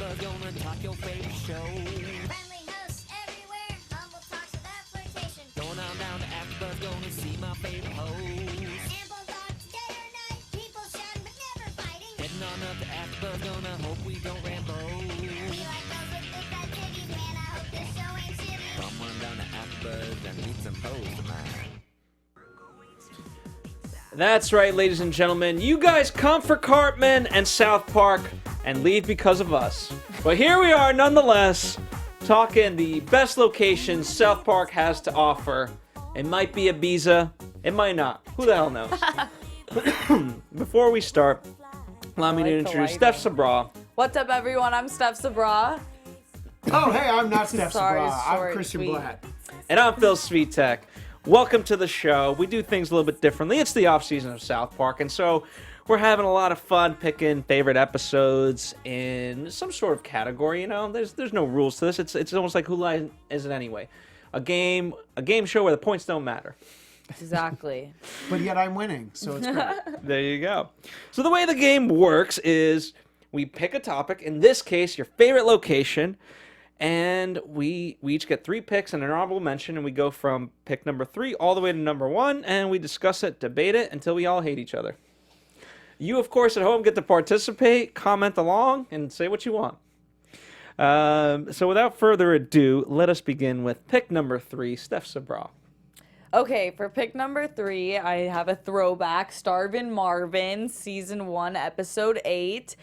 AfterBuzz gonna talk your favorite show. Friendly hosts everywhere, humble talks without flirtation. Going on down to AfterBuzz gonna see my favorite host. Ample thoughts day or night, people shouting but never fighting. Heading on up to AfterBuzz gonna hope we don't rambo. We like those with big fat titties, man, I hope this show ain't shitty. Come on down to AfterBuzz and meet some hoes of mine. That's right, ladies and gentlemen. You guys come for Cartman and South Park and leave because of us. But here we are, nonetheless, talking the best locations South Park has to offer. It might be Ibiza. It might not. Who the hell knows? Before we start, allow me to introduce Steph Sabraw. What's up, everyone? I'm Steph Sabraw. Oh, hey, I'm not Steph Sorry, Sabraw. short, I'm Christian sweet. Bladt. And I'm Phil Svitek. Welcome to the show. We do things a little bit differently. It's the off season of South Park, and so we're having a lot of fun picking favorite episodes in some sort of category. You know, there's no rules to this. It's almost like Who Lies Is It Anyway? A game show where the points don't matter. Exactly. But yet I'm winning, so it's great. There you go. So the way the game works is we pick a topic. In this case, your favorite location. And we each get 3 picks and an honorable mention, and we go from pick number 3 all the way to number 1, and we discuss it, debate it, until we all hate each other. You, of course, at home get to participate, comment along, and say what you want. So without further ado, let us begin with pick number 3, Steph Sabraw. Okay, for pick number 3, I have a throwback, Starvin' Marvin, Season 1, Episode 8.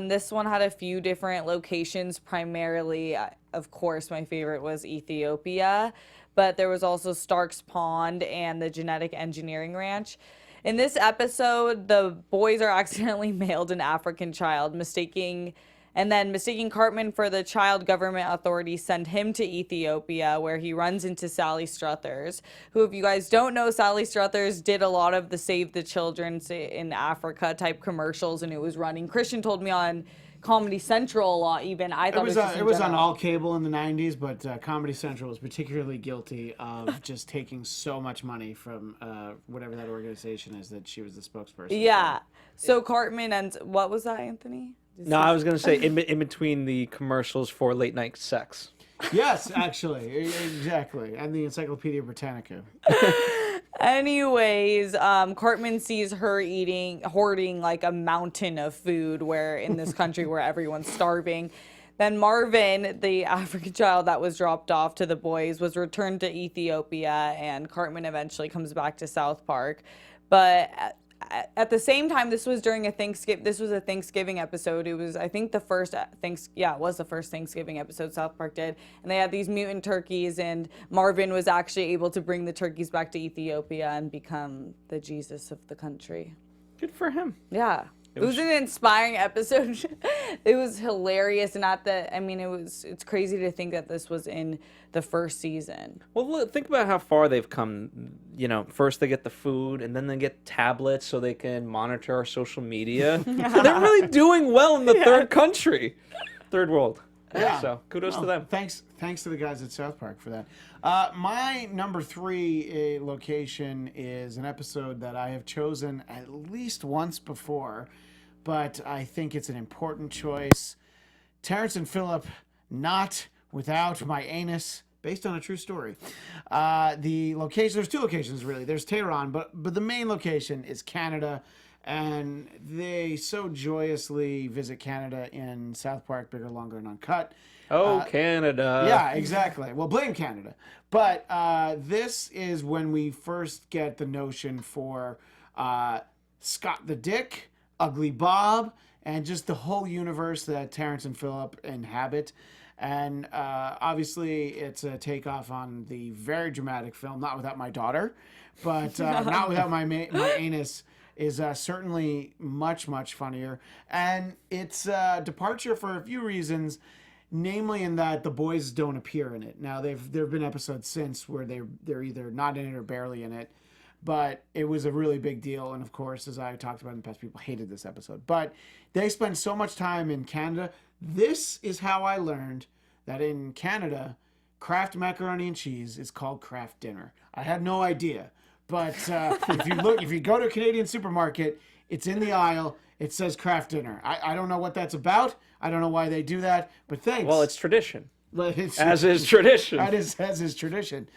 This one had a few different locations, primarily, of course, my favorite was Ethiopia, but there was also Stark's Pond and the Genetic Engineering Ranch. In this episode, the boys are accidentally mailed an African child, mistaking Cartman for the child. Government authorities send him to Ethiopia, where he runs into Sally Struthers, who, if you guys don't know, Sally Struthers did a lot of the Save the Children in Africa type commercials, and it was running. Christian told me on Comedy Central a lot, even. I thought It was on all cable in the 90s, but Comedy Central was particularly guilty of just taking so much money from whatever that organization is that she was the spokesperson. Yeah. So Cartman and what was that, Anthony? No, I was going to say in between the commercials for late night sex. Yes, actually, exactly. And the Encyclopedia Britannica. Anyways, Cartman sees her hoarding like a mountain of food where in this country where everyone's starving. Then Marvin, the African child that was dropped off to the boys, was returned to Ethiopia, and Cartman eventually comes back to South Park. But at the same time, this was during a Thanksgiving episode. It was, I think, it was the first Thanksgiving episode South Park did. And they had these mutant turkeys, and Marvin was actually able to bring the turkeys back to Ethiopia and become the Jesus of the country. Good for him. Yeah. It was an inspiring episode. It was hilarious, and it's crazy to think that this was in the first season. Well, look, think about how far they've come. You know, first they get the food, and then they get tablets so they can monitor our social media. So they're really doing well in the third world. Yeah. So kudos to them. Thanks to the guys at South Park for that. My number 3 location is an episode that I have chosen at least once before, but I think it's an important choice. Terrence and Phillip, Not Without My Anus, based on a true story. The location, there's 2 locations really. There's Tehran, but the main location is Canada. And they so joyously visit Canada in South Park, Bigger, Longer, and Uncut. Canada. Yeah, exactly. Well, blame Canada. But this is when we first get the notion for Scott the Dick, Ugly Bob, and just the whole universe that Terrence and Phillip inhabit. And obviously, it's a takeoff on the very dramatic film, Not Without My Daughter, but Not Without My Anus is certainly much, much funnier. And it's a departure for a few reasons, namely in that the boys don't appear in it. Now, there have been episodes since where they're either not in it or barely in it, but it was a really big deal. And of course, as I talked about in the past, people hated this episode. But they spend so much time in Canada. This is how I learned that in Canada, Kraft macaroni and cheese is called Kraft dinner. I had no idea. But if you go to a Canadian supermarket, it's in the aisle. It says craft dinner. I don't know what that's about. I don't know why they do that. But thanks. Well, it's tradition. It's, As is tradition. As is tradition.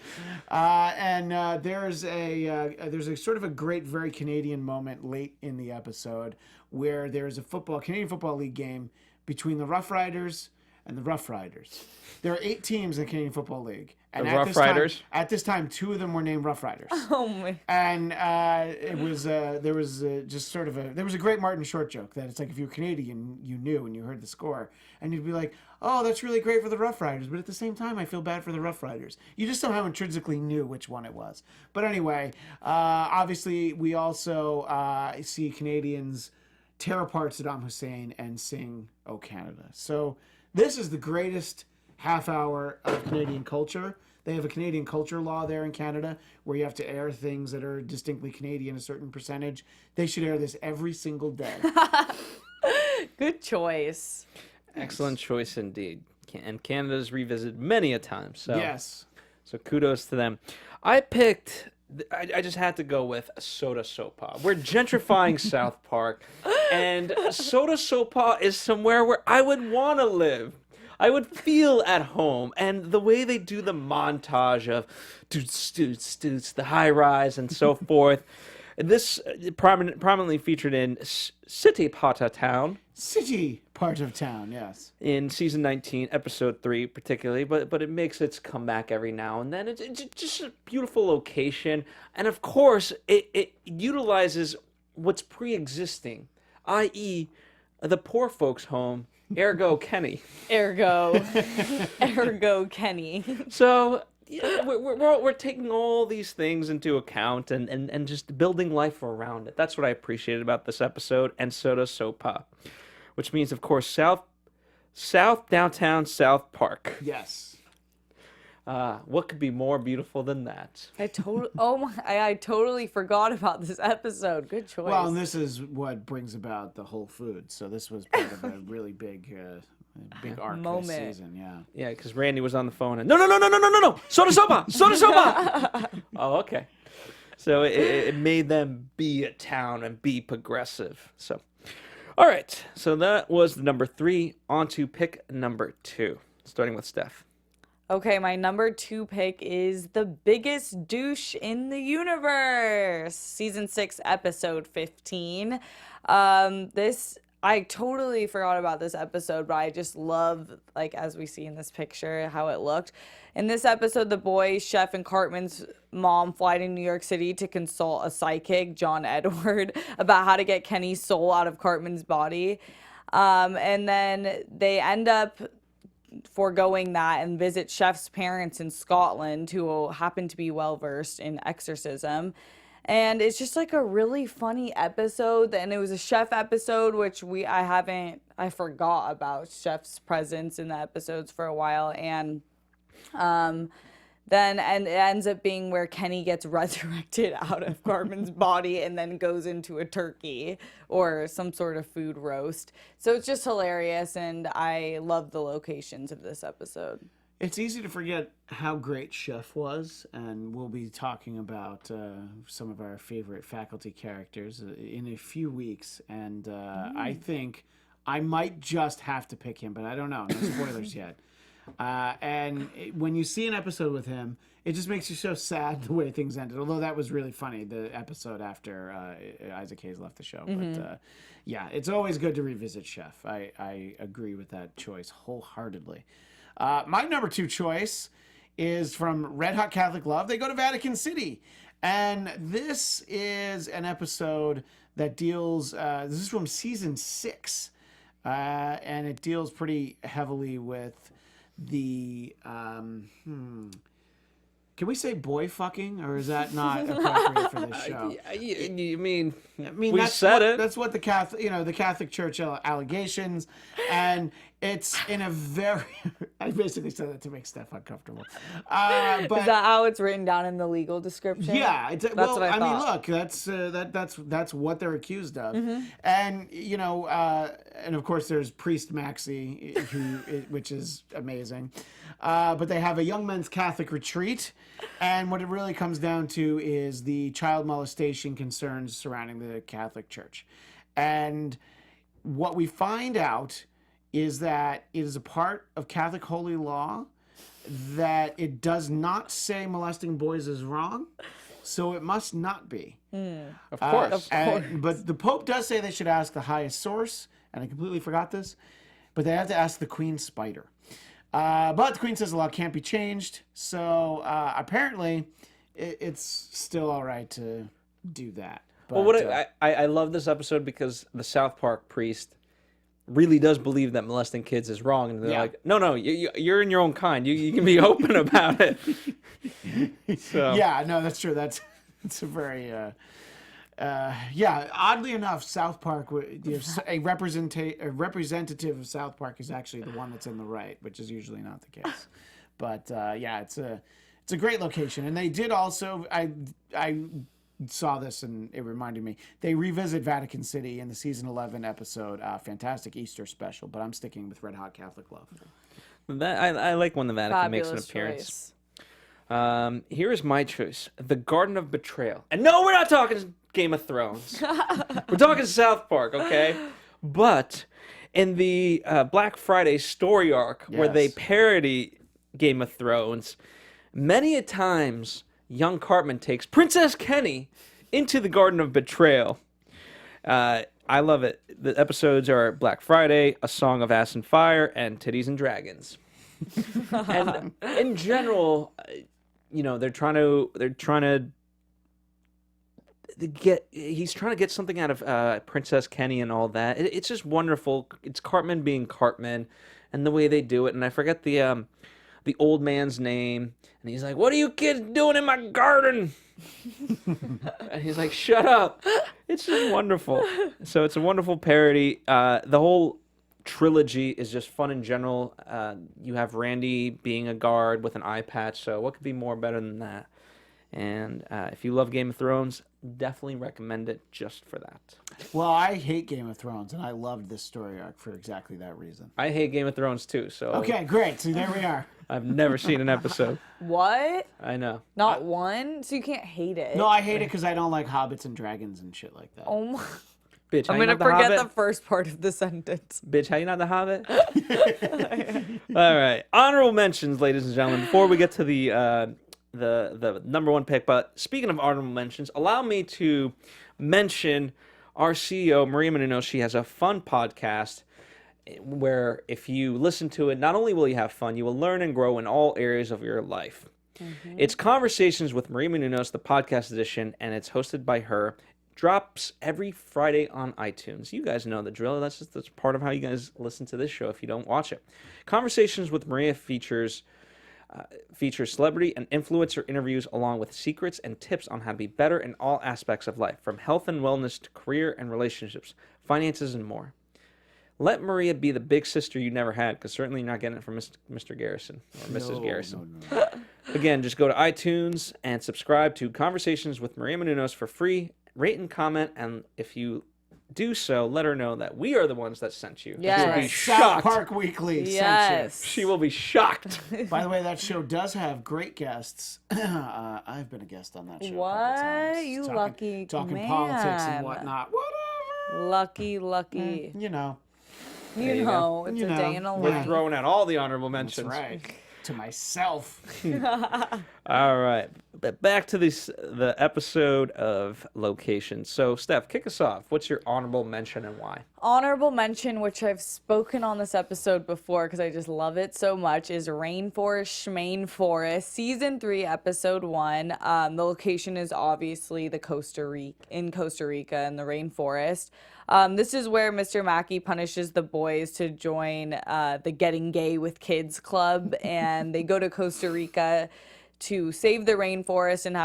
There's a sort of a great, very Canadian moment late in the episode where there's a Canadian Football League game between the Rough Riders and the Rough Riders. There are 8 teams in the Canadian Football League. And the Rough Riders? At this time, 2 of them were named Rough Riders. Oh my! And there was a great Martin Short joke that it's like if you were Canadian, you knew and you heard the score, and you'd be like, "Oh, that's really great for the Rough Riders," but at the same time, I feel bad for the Rough Riders. You just somehow intrinsically knew which one it was. But anyway, obviously, we also see Canadians tear apart Saddam Hussein and sing "Oh Canada." So this is the greatest half hour of Canadian culture. They have a Canadian culture law there in Canada where you have to air things that are distinctly Canadian, a certain percentage. They should air this every single day. Good choice. Excellent choice indeed. And Canada's revisited many a time. So Yes. So kudos to them. I picked. I just had to go with Soda Sopa. We're gentrifying South Park, and Soda Sopa is somewhere where I would want to live. I would feel at home, and the way they do the montage of doots, the high rise, and so forth. This prominently featured in City Part of Town. City part of town, yes. In season 19, episode 3 particularly, but it makes its comeback every now and then. It's just a beautiful location, and of course, it utilizes what's pre-existing, i.e., the poor folks' home. Ergo Kenny. Ergo Kenny. So yeah, we're taking all these things into account and just building life around it. That's what I appreciated about this episode and Soda Sopa, which means, of course, South Downtown South Park. Yes. What could be more beautiful than that? I totally forgot about this episode. Good choice. Well, and this is what brings about the Whole Foods. So this was part of a really big arc Moment. this season. Yeah. Yeah, because Randy was on the phone and no, Soda Sopa, Soda Sopa. Oh, okay. So it made them be a town and be progressive. So, all right. So that was the number 3. On to pick number 2, starting with Steph. Okay, my number 2 pick is The Biggest Douche in the Universe, season 6, episode 15. I totally forgot about this episode, but I just love, like, as we see in this picture, how it looked. In this episode, the boys, Chef, and Cartman's mom fly to New York City to consult a psychic, John Edward, about how to get Kenny's soul out of Cartman's body. And then they end up foregoing that and visit Chef's parents in Scotland, who happen to be well versed in exorcism. And it's just like a really funny episode, and it was a Chef episode, which I forgot about Chef's presence in the episodes for a while. And it ends up being where Kenny gets resurrected out of Cartman's body and then goes into a turkey or some sort of food roast. So it's just hilarious, and I love the locations of this episode. It's easy to forget how great Chef was, and we'll be talking about some of our favorite faculty characters in a few weeks. And I think I might just have to pick him, but I don't know. No spoilers yet. When you see an episode with him, it just makes you so sad the way things ended. Although that was really funny, the episode after Isaac Hayes left the show. Mm-hmm. But yeah, it's always good to revisit Chef. I agree with that choice wholeheartedly. My number 2 choice is from Red Hot Catholic Love. They go to Vatican City. And this is an episode that deals, this is from season 6. And it deals pretty heavily with the, can we say boy fucking, or is that not appropriate for this show? You mean, we that's said it. That's what the Catholic Church allegations, and it's in a very. I basically said that to make Steph uncomfortable. But is that how it's written down in the legal description? yeah, that's what I thought. mean, look, that's what they're accused of, and and of course there's Priest Maxie, which is amazing. But they have a young men's Catholic retreat. And what it really comes down to is the child molestation concerns surrounding the Catholic Church. And what we find out is that it is a part of Catholic holy law that it does not say molesting boys is wrong, so it must not be. Of course. But the Pope does say they should ask the highest source, and I completely forgot this, but they have to ask the Queen Spider. But the Queen says the law can't be changed, so apparently it's still all right to do that. But, Well, I love this episode because the South Park priest really does believe that molesting kids is wrong, and they're like, no, you're in your own kind. You can be open about it. So yeah, no, that's true. It's a very oddly enough, South Park, a representative of South Park is actually the one that's in the right, which is usually not the case. But it's a great location, and they did also. I saw this and it reminded me. They revisit Vatican City in the season 11 episode, fantastic Easter special. But I'm sticking with Red Hot Catholic Love. I like when the Vatican Fabulous makes an appearance. choice. Here is my choice: The Garden of Betrayal. And no, we're not talking Game of Thrones. We're talking South Park, okay? But in the Black Friday story arc, where they Yes. parody Game of Thrones, many a times young Cartman takes Princess Kenny into the Garden of Betrayal. I love it. The episodes are Black Friday, A Song of Ass and Fire, and Titties and Dragons. And in general, they're trying to he's trying to get something out of Princess Kenny and all that. It's just wonderful. It's Cartman being Cartman, and the way they do it. And I forget the old man's name, and he's like, "What are you kids doing in my garden?" And he's like, "Shut up." It's just wonderful. So it's a wonderful parody. The whole trilogy is just fun in general. You have Randy being a guard with an eye patch, so what could be more better than that? And if you love Game of Thrones, definitely recommend it just for that. Well, I hate Game of Thrones, and I loved this story arc for exactly that reason. I hate Game of Thrones too, so Okay, great. So there we are. I've never seen an episode. What? I know. Not one? So you can't hate it. No, I hate it because I don't like hobbits and dragons and shit like that. Oh my. Bitch, how I'm you going to not the forget Hobbit? the first part of the sentence. Bitch, how you not the Hobbit? All right. Honorable mentions, ladies and gentlemen, before we get to the number one pick. But speaking of honorable mentions, allow me to mention our CEO, Maria Menounos. She has a fun podcast where if you listen to it, not only will you have fun, you will learn and grow in all areas of your life. It's Conversations with Maria Menounos, the podcast edition, and it's hosted by her. Drops every Friday on iTunes. You guys know the drill. That's part of how you guys listen to this show if you don't watch it. Conversations with Maria features celebrity and influencer interviews along with secrets and tips on how to be better in all aspects of life, from health and wellness to career and relationships, finances, and more. Let Maria be the big sister you never had, because certainly you're not getting it from Mr. Garrison or Mrs. Garrison. No. Again, just go to iTunes and subscribe to Conversations with Maria Menounos for free. Rate and comment, and if you do so, let her know that we are the ones that sent you. Yes. She'll be South shocked. Park Weekly Yes. sent She will be shocked. you. By the way, that show does have great guests. I've been a guest on that show. a couple What? times. You Talking- lucky Talking man. politics and whatnot. Whatever. Lucky. You know. You you know, go. it's You a know. day in a We're life. throwing out all the honorable That's mentions. right. To myself. All right. But back to the episode of locations. So, Steph, kick us off. What's your honorable mention and why? Honorable mention, which I've spoken on this episode before because I just love it so much, is Rainforest Schmain Forest, Season 3, Episode 1. The location is obviously in Costa Rica in the rainforest. This is where Mr. Mackey punishes the boys to join the Getting Gay with Kids Club, and they go to Costa Rica to save the rainforest and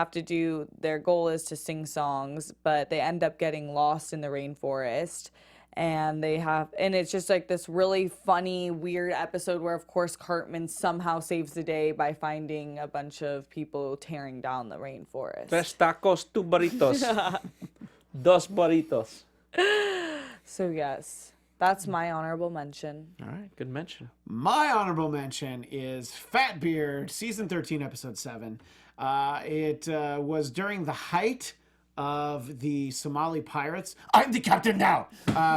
their goal is to sing songs, but they end up getting lost in the rainforest. And it's just like this really funny, weird episode where, of course, Cartman somehow saves the day by finding a bunch of people tearing down the rainforest. Tres tacos, two burritos. Dos burritos. So, yes, That's my honorable mention. All right, good mention. My honorable mention is Fat Beard, season 13, episode 7. It was during the height of the Somali pirates. I'm the captain now,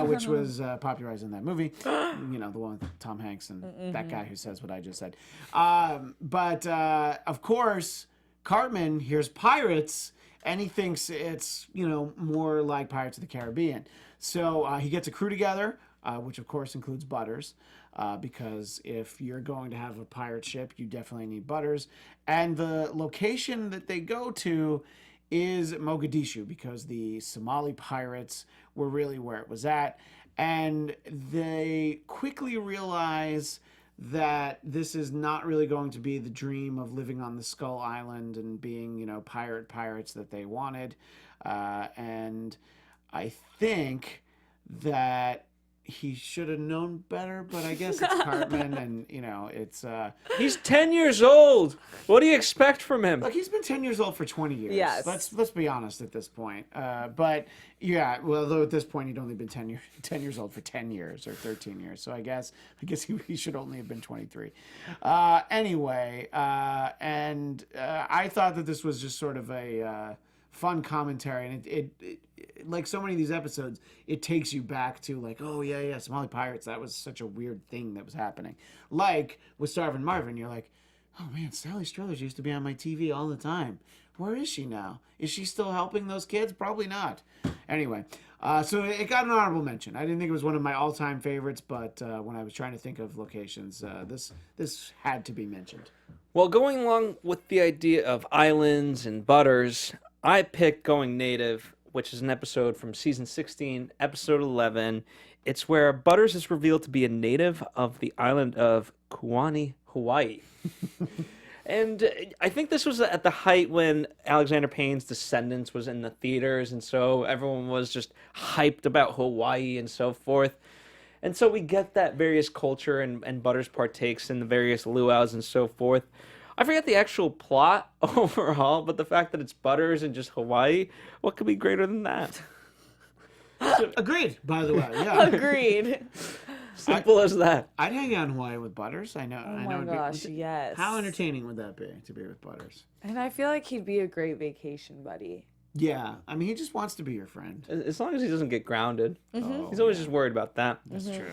which was popularized in that movie. You know, the one with Tom Hanks and that guy who says what I just said. But of course, Cartman hears pirates and he thinks it's, you know, more like Pirates of the Caribbean. So he gets a crew together, which of course includes Butters, because if you're going to have a pirate ship, you definitely need Butters. And the location that they go to is Mogadishu, because the Somali pirates were really where it was at. And they quickly realize that this is not really going to be the dream of living on the Skull Island and being, you know, pirates that they wanted. And I think that he should have known better, but I guess it's Cartman, and, you know, it's... He's 10 years old. What do you expect from him? Look, he's been 10 years old for 20 years. Yes. Let's be honest at this point. But, yeah, well, though at this point he'd only been 10 years old for 10 years or 13 years. So I guess he should only have been 23. Anyway, and I thought that this was just sort of a... fun commentary, and it like so many of these episodes, it takes you back to like, oh yeah, Somali pirates, that was such a weird thing that was happening. Like with Starvin' Marvin, you're like, oh man, Sally Struthers used to be on my TV all the time. Where is she now? Is she still helping those kids? Probably not. Anyway, so it got an honorable mention. I didn't think it was one of my all-time favorites, but when I was trying to think of locations, this had to be mentioned. Well, going along with the idea of islands and Butters, I picked Going Native, which is an episode from season 16, episode 11. It's where Butters is revealed to be a native of the island of Kauai, Hawaii. And I think this was at the height when Alexander Payne's Descendants was in the theaters, and so everyone was just hyped about Hawaii and so forth. And so we get that various culture, and Butters partakes in the various luau's and so forth. I forget the actual plot overall, but the fact that it's Butters and just Hawaii, what could be greater than that? Agreed, by the way. Yeah. Agreed. Simple as that. I'd hang out in Hawaii with Butters. I know. Oh I my know gosh, yes. How entertaining would that be to be with Butters? And I feel like he'd be a great vacation buddy. Yeah, I mean, he just wants to be your friend. As long as he doesn't get grounded. Oh, He's always just worried about that. That's true.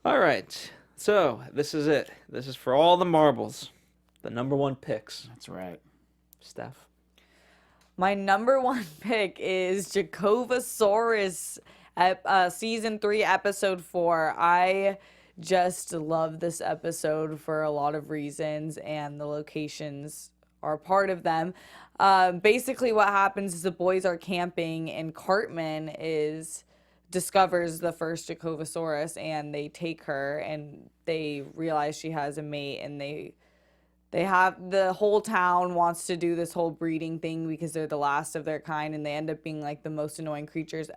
All right. So this is it. This is for all the marbles. The number one picks. That's right. Steph. My number one pick is Jacovosaurus, season 3, episode 4. I just love this episode for a lot of reasons, and the locations are part of them. Basically, what happens is the boys are camping, and Cartman discovers the first Jacovosaurus, and they take her, and they realize she has a mate, and they have, the whole town wants to do this whole breeding thing because they're the last of their kind, and they end up being like the most annoying creatures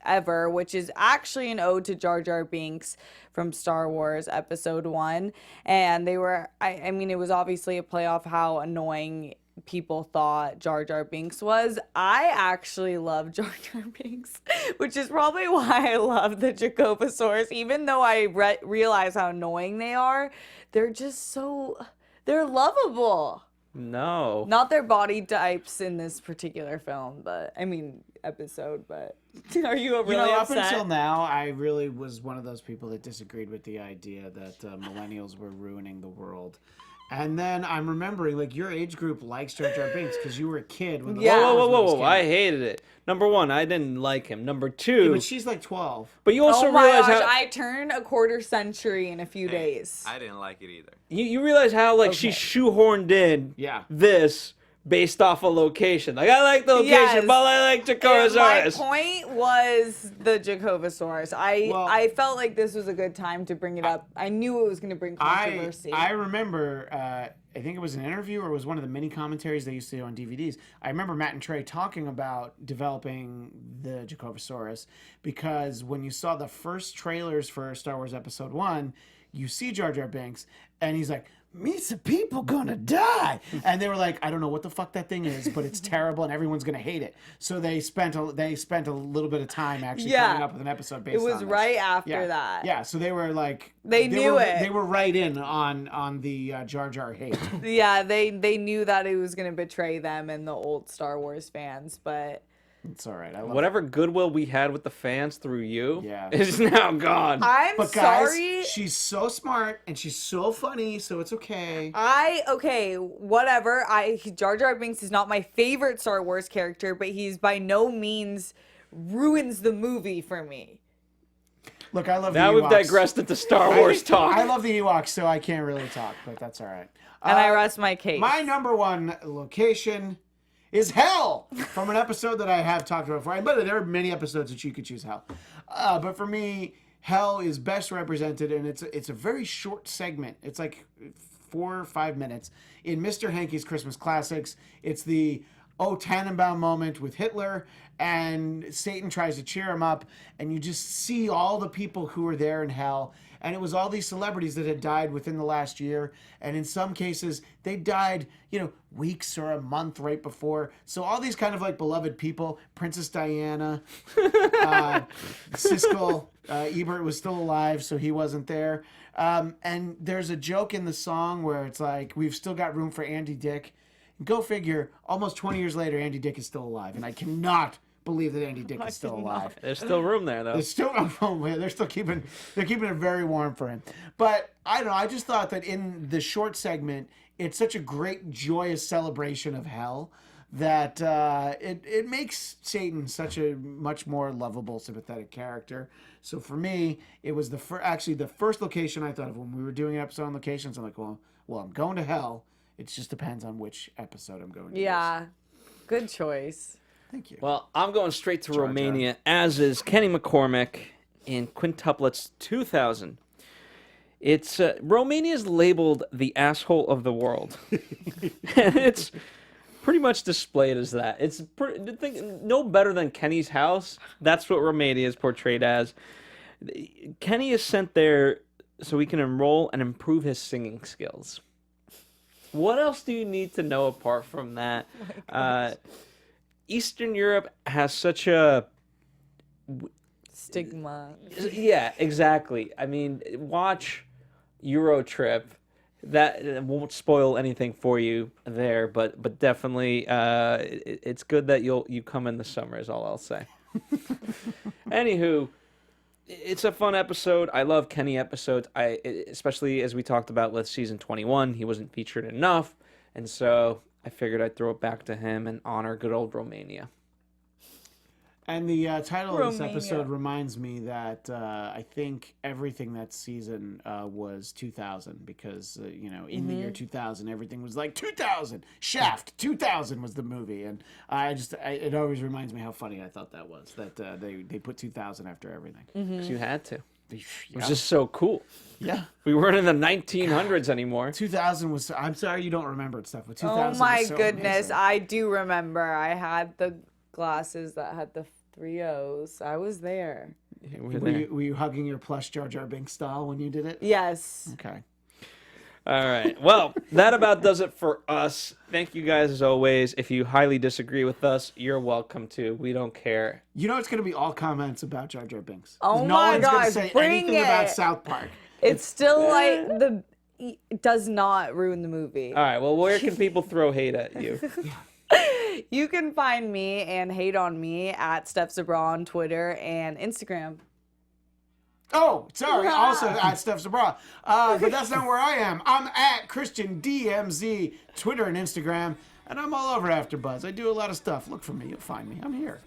ever, which is actually an ode to Jar Jar Binks from Star Wars Episode 1. And they were, I mean, it was obviously a play off how annoying people thought Jar Jar Binks was. I actually love Jar Jar Binks, which is probably why I love the Jacovosaurus. Even though I realize how annoying they are, they're just so... they're lovable. No. Not their body types in this particular film, but I mean episode, but are you really up upset? until now, I really was one of those people that disagreed with the idea that millennials were ruining the world. And then I'm remembering, like, your age group likes Jar Jar Binks because you were a kid when the Yeah. Star Wars movies Whoa. came I out. hated it. Number one, I didn't like him. Number two, Yeah, but she's like 12. but you also Oh my realize gosh, how I turned a quarter century in a few days. I didn't like it either. you realize how like she Okay. shoehorned in Yeah. this based off a location. Like I like the location, Yes. but I like And my Jacovosaurus. point was the Jacovosaurus. I felt like this was a good time to bring it up. I knew it was going to bring controversy. I remember, I think it was an interview or it was one of the mini commentaries they used to do on DVDs. I remember Matt and Trey talking about developing the Jacovosaurus because when you saw the first trailers for Star Wars Episode 1, you see Jar Jar Binks and he's like, meets of people gonna die. And they were like, I don't know what the fuck that thing is, but it's terrible and everyone's gonna hate it. So they spent a little bit of time actually coming up with an episode based on It was this. right after that. Yeah, so they were like... They knew it. They were right in on the Jar Jar hate. Yeah, they knew that it was going to betray them and the old Star Wars fans, but... It's all right. I love Whatever goodwill we had with the fans through you Yeah. is now gone. I'm But guys, sorry. she's so smart and she's so funny, so it's okay. Okay, whatever. Jar Jar Binks is not my favorite Star Wars character, but he's by no means ruins the movie for me. Look, I love Now the we've Ewoks. digressed into Star Wars talk. I love the Ewoks, so I can't really talk, but that's all right. And I rest my case. My number one location is hell from an episode that I have talked about before. But there are many episodes that you could choose hell. But for me, hell is best represented, and it's a very short segment. It's like 4 or 5 minutes in Mr. Hanky's Christmas Classics. It's the O Tannenbaum moment with Hitler, and Satan tries to cheer him up, and you just see all the people who are there in hell. And it was all these celebrities that had died within the last year. And in some cases, they died, weeks or a month right before. So all these kind of like beloved people, Princess Diana, Siskel, Ebert was still alive, so he wasn't there. And there's a joke in the song where it's like, we've still got room for Andy Dick. Go figure, almost 20 years later, Andy Dick is still alive. And I cannot believe that Andy Dick is still alive. There's still room there, though. They're still keeping it very warm for him. But I don't know. I just thought that in the short segment, it's such a great, joyous celebration of hell that it makes Satan such a much more lovable, sympathetic character. So for me, it was the first location I thought of when we were doing an episode on locations. I'm like, well, I'm going to hell. It just depends on which episode I'm going to. Yeah, good choice. Thank you. Well, I'm going straight to Jar Jar. Romania, as is Kenny McCormick in Quintuplets 2000. It's Romania's labeled the asshole of the world, and it's pretty much displayed as that. It's no better than Kenny's house. That's what Romania is portrayed as. Kenny is sent there so he can enroll and improve his singing skills. What else do you need to know apart from that? Eastern Europe has such a Stigma. Yeah, exactly. I mean, watch Euro Trip. That won't spoil anything for you there, but definitely it's good that you come in the summer is all I'll say. Anywho, it's a fun episode. I love Kenny episodes. Especially as we talked about with season 21, he wasn't featured enough, and so I figured I'd throw it back to him and honor good old Romania. And the title of this Romania. episode reminds me that I think everything that season was 2000 because, in the year 2000, everything was like 2000. Shaft, 2000 was the movie. And it always reminds me how funny I thought that was, that they put 2000 after everything. Because you had to. Yeah. It was just so cool. Yeah. We weren't in the 1900s anymore. 2000 was, I'm sorry you don't remember it, stuff, but 2000 Oh my was so goodness, amazing. I do remember. I had the glasses that had the 3 O's. I was there. Were you hugging your plush Jar Jar Binks doll when you did it? Yes. Okay. All right. Well, that about does it for us. Thank you guys as always. If you highly disagree with us, you're welcome to. We don't care. You know it's going to be all comments about Jar Jar Binks. Oh no my one's going to God, say bring anything about it. South Park. It's still like it does not ruin the movie. All right. Well, where can people throw hate at you? You can find me and hate on me at Steph Sabraw on Twitter and Instagram. Oh, sorry. Also at Steph Sabraw. But that's not where I am. I'm at Christian DMZ, Twitter and Instagram, and I'm all over AfterBuzz. I do a lot of stuff. Look for me. You'll find me. I'm here.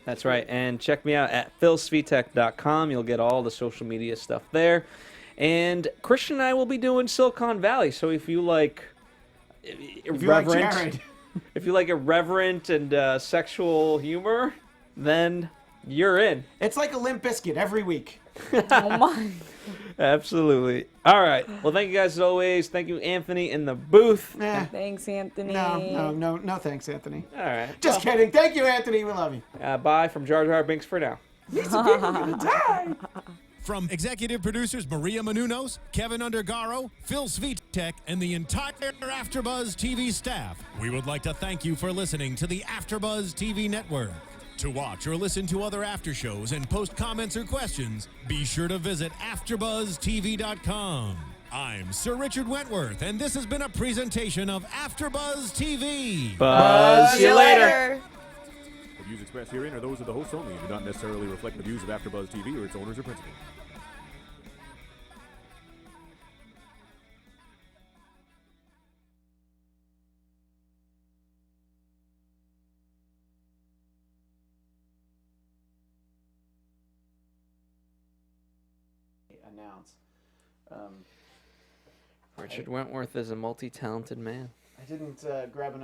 That's right. And check me out at philsvitek.com. You'll get all the social media stuff there. And Christian and I will be doing Silicon Valley. So if you like irreverent, if you like irreverent and sexual humor, then you're in. It's like a Limp Biscuit every week. Oh my. Absolutely. All right. Well, thank you guys as always. Thank you, Anthony, in the booth. Thanks, Anthony. No, thanks, Anthony. All right. Just kidding. Thank you, Anthony. We love you. Bye from Jar Jar Binks for now. These are people gonna die. From executive producers Maria Menounos, Kevin Undergaro, Phil Svitek, and the entire AfterBuzz TV staff, we would like to thank you for listening to the AfterBuzz TV network. To watch or listen to other after shows and post comments or questions, be sure to visit AfterBuzzTV.com. I'm Sir Richard Wentworth, and this has been a presentation of AfterBuzz TV. Buzz you later. The views expressed herein are those of the hosts only and do not necessarily reflect the views of AfterBuzz TV or its owners or principals. Announce. Richard Wentworth is a multi-talented man. I didn't grab enough